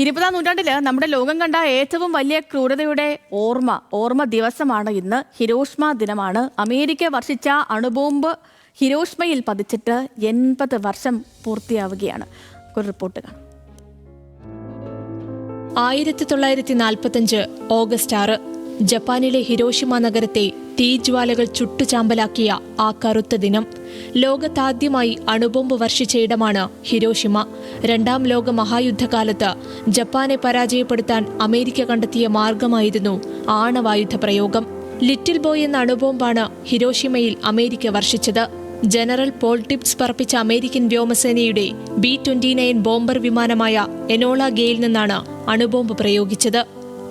20-ാം നൂറ്റാണ്ടില് നമ്മുടെ ലോകം കണ്ട ഏറ്റവും വലിയ ക്രൂരതയുടെ ഓർമ്മ ദിവസമാണ് ഇന്ന്. ഹിരോഷിമ ദിനമാണ്. അമേരിക്ക വർഷിച്ച അണുബോംബ് ഹിരോഷിമയിൽ പതിച്ചിട്ട് 80 വർഷം പൂർത്തിയാവുകയാണ്. ഒരു റിപ്പോർട്ട് കാണാം. 1945 ഓഗസ്റ്റ് 6 ജപ്പാനിലെ ഹിരോഷിമ നഗരത്തെ തീജ്വാലകൾ ചുട്ടുചാമ്പലാക്കിയ ആ കറുത്ത ദിനം. ലോകത്താദ്യമായി അണുബോംബ് വർഷിച്ച ഇടമാണ് ഹിരോഷിമ. 2ാം ലോക മഹായുദ്ധകാലത്ത് ജപ്പാനെ പരാജയപ്പെടുത്താൻ അമേരിക്ക കണ്ടെത്തിയ മാർഗമായിരുന്നു ആണവായുധ പ്രയോഗം. ലിറ്റിൽ ബോയ് എന്ന അണുബോംബാണ് ഹിരോഷിമയിൽ അമേരിക്ക വർഷിച്ചത്. ജനറൽ പോൾ ടിപ്സ് പറപ്പിച്ച അമേരിക്കൻ വ്യോമസേനയുടെ B-29 ബോംബർ വിമാനമായ എനോള ഗെയിൽ നിന്നാണ് അണുബോംബ് പ്രയോഗിച്ചത്.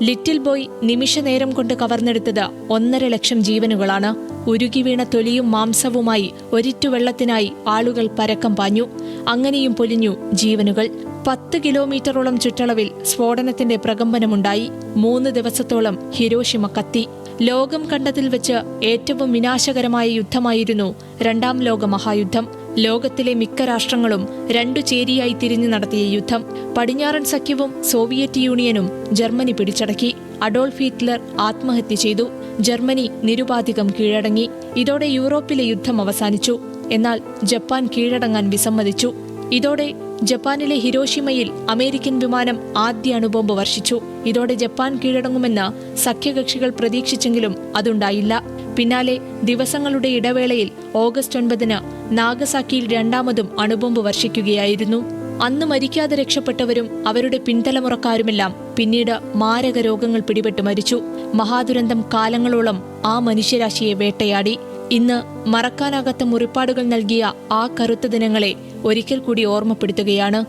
ലിറ്റിൽ ബോയ് നിമിഷനേരം കൊണ്ട് കവർന്നെടുത്തത് 1.5 ലക്ഷം ജീവനുകളാണ്. ഉരുകിവീണ തൊലിയും മാംസവുമായി ഒരിറ്റുവെള്ളത്തിനായി ആളുകൾ പരക്കം പാഞ്ഞു. അങ്ങനെയും പൊലിഞ്ഞു ജീവനുകൾ. 10 കിലോമീറ്ററോളം ചുറ്റളവിൽ സ്ഫോടനത്തിന്റെ പ്രകമ്പനമുണ്ടായി. 3 ദിവസത്തോളം ഹിരോഷിമ കത്തി. ലോകം കണ്ടതിൽ വെച്ച് ഏറ്റവും വിനാശകരമായ യുദ്ധമായിരുന്നു 2ാം ലോക മഹായുദ്ധം. ലോകത്തിലെ മിക്ക രാഷ്ട്രങ്ങളും 2 ചേരിയായി തിരിഞ്ഞു നടത്തിയ യുദ്ധം. പടിഞ്ഞാറൻ സഖ്യവും സോവിയറ്റ് യൂണിയനും ജർമ്മനി പിടിച്ചടക്കി. അഡോൾഫ് ഹിറ്റ്ലർ ആത്മഹത്യ ചെയ്തു. ജർമ്മനി നിരുപാധികം കീഴടങ്ങി. ഇതോടെ യൂറോപ്പിലെ യുദ്ധം അവസാനിച്ചു. എന്നാൽ ജപ്പാൻ കീഴടങ്ങാൻ വിസമ്മതിച്ചു. ഇതോടെ ജപ്പാനിലെ ഹിരോഷിമയിൽ അമേരിക്കൻ വിമാനം ആദ്യ അണുബോംബ് വർഷിച്ചു. ഇതോടെ ജപ്പാൻ കീഴടങ്ങുമെന്ന് സഖ്യകക്ഷികൾ പ്രതീക്ഷിച്ചെങ്കിലും അതുണ്ടായില്ല. പിന്നാലെ ദിവസങ്ങളുടെ ഇടവേളയിൽ ഓഗസ്റ്റ് 9 നാഗസാക്കിയിൽ 2ാമതും അണുബോംബ് വർഷിക്കുകയായിരുന്നു. അന്ന് മരിക്കാതെ രക്ഷപ്പെട്ടവരും അവരുടെ പിൻതലമുറക്കാരുമെല്ലാം പിന്നീട് മാരക രോഗങ്ങൾ പിടിപെട്ട് മരിച്ചു. മഹാദുരന്തം കാലങ്ങളോളം ആ മനുഷ്യരാശിയെ വേട്ടയാടി. ഇന്ന് മറക്കാനാകാത്ത മുറിപ്പാടുകൾ നൽകിയ ആ കറുത്ത ദിനങ്ങളെ ഒരിക്കൽ കൂടി ഓർമ്മപ്പെടുത്തുകയാണ്.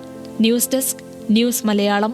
News desk, news Malayalam.